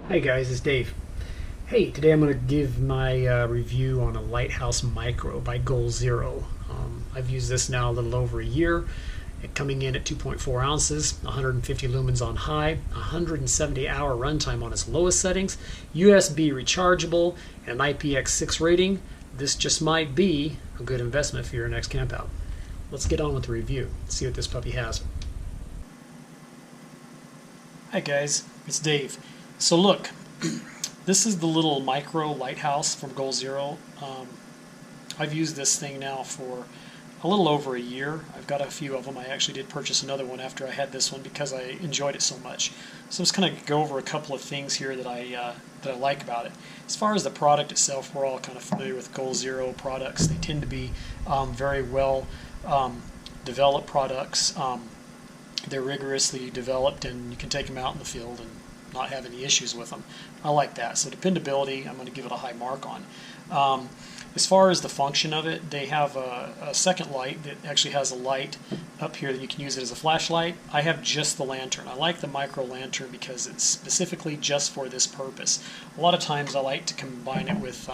Hey guys, it's Dave. Hey, today I'm going to give my review on a Lighthouse Micro by GoalZero. I've used this now a little over a year, coming in at 2.4 ounces, 150 lumens on high, 170 hour runtime on its lowest settings, USB rechargeable, and an IPX6 rating. This just might be a good investment for your next campout. Let's get on with the review, see what this puppy has. Hi guys, it's Dave. So look, this is the little micro lighthouse from GoalZero. I've used this thing now for a little over a year. I've got a few of them. I actually did purchase another one after I had this one because I enjoyed it so much. So I'm just going to go over a couple of things here that I like about it. As far as the product itself, we're all kind of familiar with GoalZero products. They tend to be very well developed products. They're rigorously developed, and you can take them out in the field and not have any issues with them. I like that. So dependability, I'm going to give it a high mark on. As far as the function of it, they have a second light that actually has a light up here that you can use it as a flashlight. I have just the lantern. I like the micro lantern because it's specifically just for this purpose. A lot of times I like to combine it with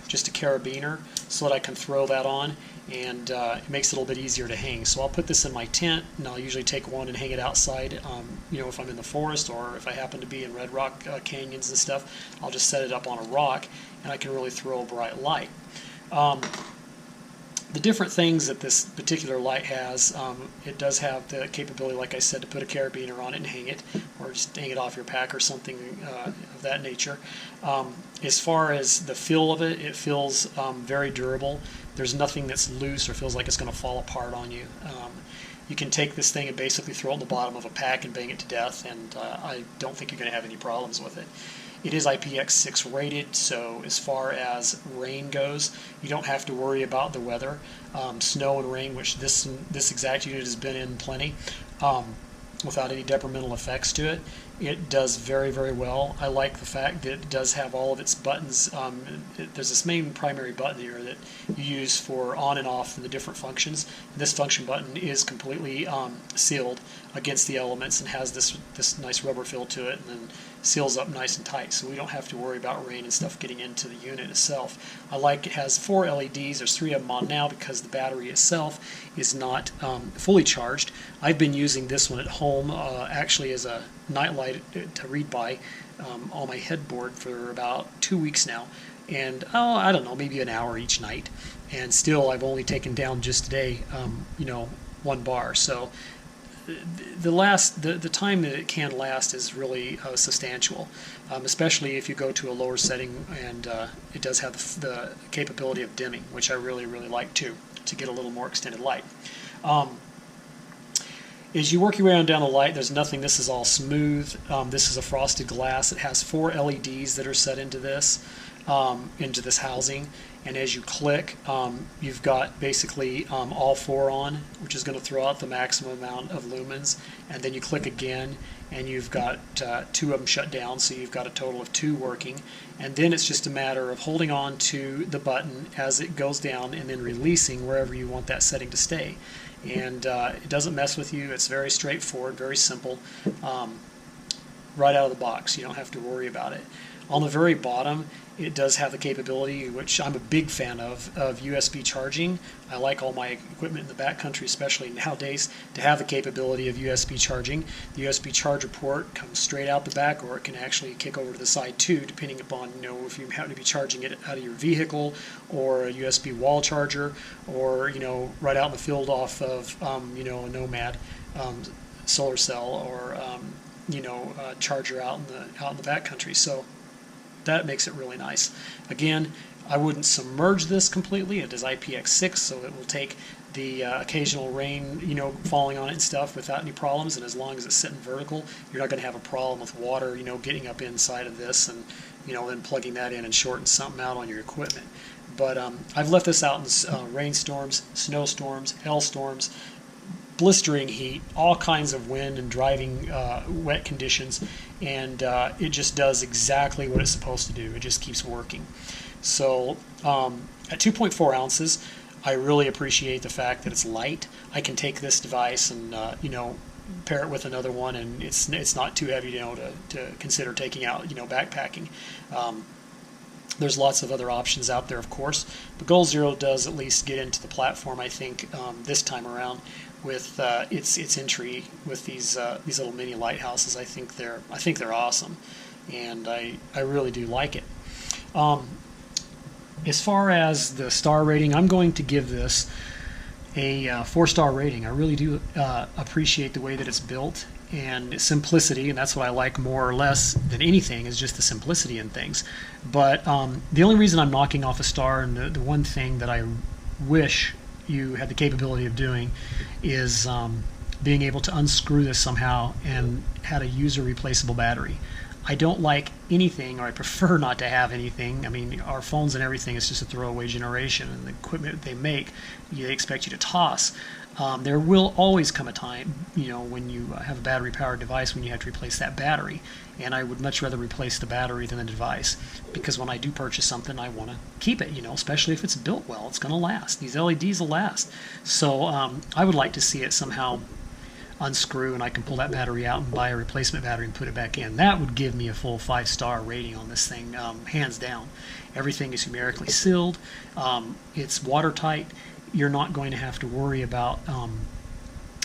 just a carabiner so that I can throw that on, and it makes it a little bit easier to hang. So I'll put this in my tent, and I'll usually take one and hang it outside. If I'm in the forest, or if I happen to be in red rock canyons and stuff, I'll just set it up on a rock, and I can really throw a bright light. The different things that this particular light has, it does have the capability, like I said, to put a carabiner on it and hang it, or just hang it off your pack or something of that nature. As far as the feel of it, it feels very durable. There's nothing that's loose or feels like it's going to fall apart on you. You can take this thing and basically throw it in the bottom of a pack and bang it to death, and I don't think you're going to have any problems with it. It is IPX6 rated, so as far as rain goes, you don't have to worry about the weather. Snow and rain, which this exact unit has been in plenty, without any detrimental effects to it. It does very, very well. I like the fact that it does have all of its buttons. There's this main primary button here that you use for on and off the different functions. This function button is completely sealed against the elements and has this nice rubber feel to it, and then seals up nice and tight, so we don't have to worry about rain and stuff getting into the unit itself. I like it has 4 LEDs. There's 3 of them on now because the battery itself is not fully charged. I've been using this one at home actually as a nightlight to read by on my headboard for about 2 weeks now, and I don't know, maybe an hour each night, and still I've only taken down just today 1 bar. So the time that it can last is really substantial, especially if you go to a lower setting, and it does have the capability of dimming, which I really, really like too, to get a little more extended light. As you work your way on down the light, there's nothing. This is all smooth. This is a frosted glass. It has 4 LEDs that are set into this housing, and as you click, you've got basically all 4 on, which is going to throw out the maximum amount of lumens, and then you click again and you've got 2 of them shut down, so you've got a total of 2 working, and then it's just a matter of holding on to the button as it goes down and then releasing wherever you want that setting to stay. And it doesn't mess with you. It's very straightforward, very simple, right out of the box. You don't have to worry about it. On the very bottom, it does have the capability, which I'm a big fan of USB charging. I like all my equipment in the backcountry, especially nowadays, to have the capability of USB charging. The USB charger port comes straight out the back, or it can actually kick over to the side too, depending upon if you happen to be charging it out of your vehicle, or a USB wall charger, or right out in the field off of a Nomad solar cell, or a charger out in the backcountry. So that makes it really nice. Again, I wouldn't submerge this completely. It is IPX6, so it will take the occasional rain, falling on it and stuff without any problems. And as long as it's sitting vertical, you're not going to have a problem with water, getting up inside of this and, then plugging that in and shorting something out on your equipment. But I've left this out in rainstorms, snowstorms, hailstorms, blistering heat, all kinds of wind and driving wet conditions, and it just does exactly what it's supposed to do. It just keeps working. So at 2.4 ounces, I really appreciate the fact that it's light. I can take this device and pair it with another one, and it's not too heavy, to consider taking out, backpacking. There's lots of other options out there, of course, but GoalZero does at least get into the platform, I think, this time around with its entry with these little mini lighthouses. I think they're awesome, and I really do like it. As far as the star rating, I'm going to give this a 4-star rating. I really do appreciate the way that it's built and its simplicity, and that's what I like more or less than anything, is just the simplicity in things. But the only reason I'm knocking off a star, and the one thing that I wish you had the capability of doing, is being able to unscrew this somehow and had a user replaceable battery. I don't like anything, or I prefer not to have anything. I mean, our phones and everything is just a throwaway generation, and the equipment they make, they expect you to toss. There will always come a time, when you have a battery-powered device, when you have to replace that battery. And I would much rather replace the battery than the device, because when I do purchase something, I want to keep it, especially if it's built well. It's going to last. These LEDs will last. So I would like to see it somehow unscrew, and I can pull that battery out and buy a replacement battery and put it back in. That would give me a full 5-star rating on this thing, hands down. Everything is numerically sealed. It's watertight. You're not going to have to worry about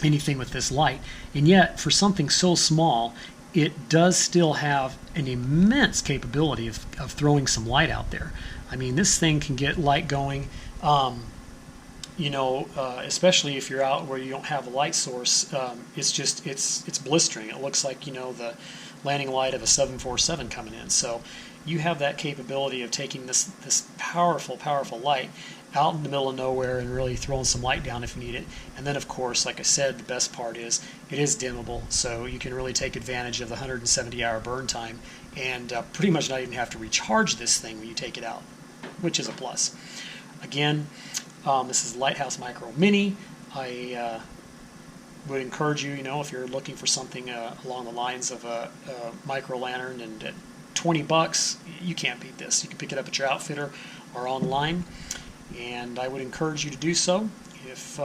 anything with this light. And yet, for something so small, it does still have an immense capability of throwing some light out there. I mean, this thing can get light going, especially if you're out where you don't have a light source. It's blistering. It looks like, the landing light of a 747 coming in. So you have that capability of taking this powerful light out in the middle of nowhere and really throwing some light down if you need it. And then, of course, like I said, the best part is it is dimmable, so you can really take advantage of the 170-hour burn time and pretty much not even have to recharge this thing when you take it out, which is a plus. Again, this is Lighthouse Micro Mini. I would encourage you, if you're looking for something along the lines of a micro lantern, and at $20, you can't beat this. You can pick it up at your outfitter or online, and I would encourage you to do so if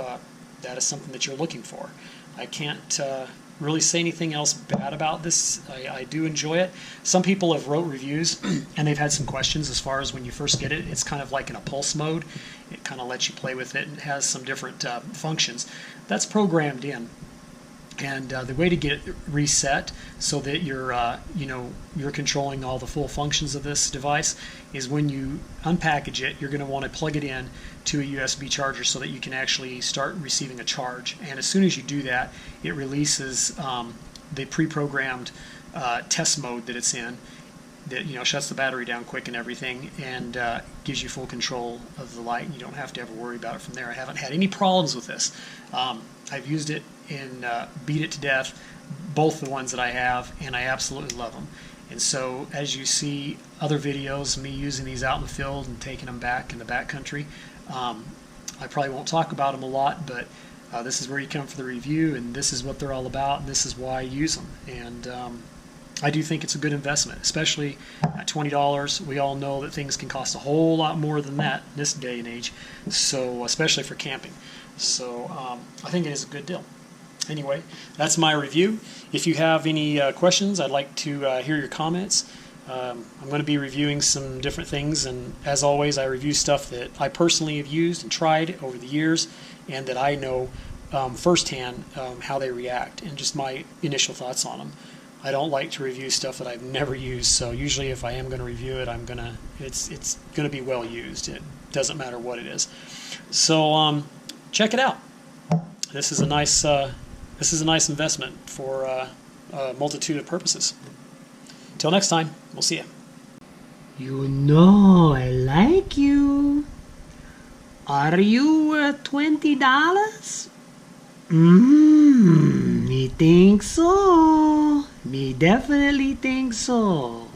that is something that you're looking for. I can't really say anything else bad about this. I do enjoy it. Some people have wrote reviews and they've had some questions as far as when you first get it. It's kind of like in a pulse mode. It kind of lets you play with it and has some different functions. That's programmed in. And the way to get it reset so that you're controlling all the full functions of this device is when you unpackage it, you're going to want to plug it in to a USB charger so that you can actually start receiving a charge. And as soon as you do that, it releases the pre-programmed test mode that it's in, that shuts the battery down quick and everything, and gives you full control of the light, and you don't have to ever worry about it from there. I haven't had any problems with this. I've used it and beat it to death, both the ones that I have, and I absolutely love them. And so as you see other videos, me using these out in the field and taking them back in the backcountry, I probably won't talk about them a lot, but this is where you come for the review, and this is what they're all about, and this is why I use them. And I do think it's a good investment, especially at $20. We all know that things can cost a whole lot more than that in this day and age, so especially for camping. So I think it is a good deal. Anyway, that's my review. If you have any questions, I'd like to hear your comments. I'm going to be reviewing some different things, and as always, I review stuff that I personally have used and tried over the years, and that I know firsthand how they react, and just my initial thoughts on them. I don't like to review stuff that I've never used, so usually if I am going to review it, it's going to be well used. It doesn't matter what it is. So check it out. This is a nice investment for a multitude of purposes. Till next time, we'll see you. I like you. Are you worth $20? Me think so. Me definitely think so.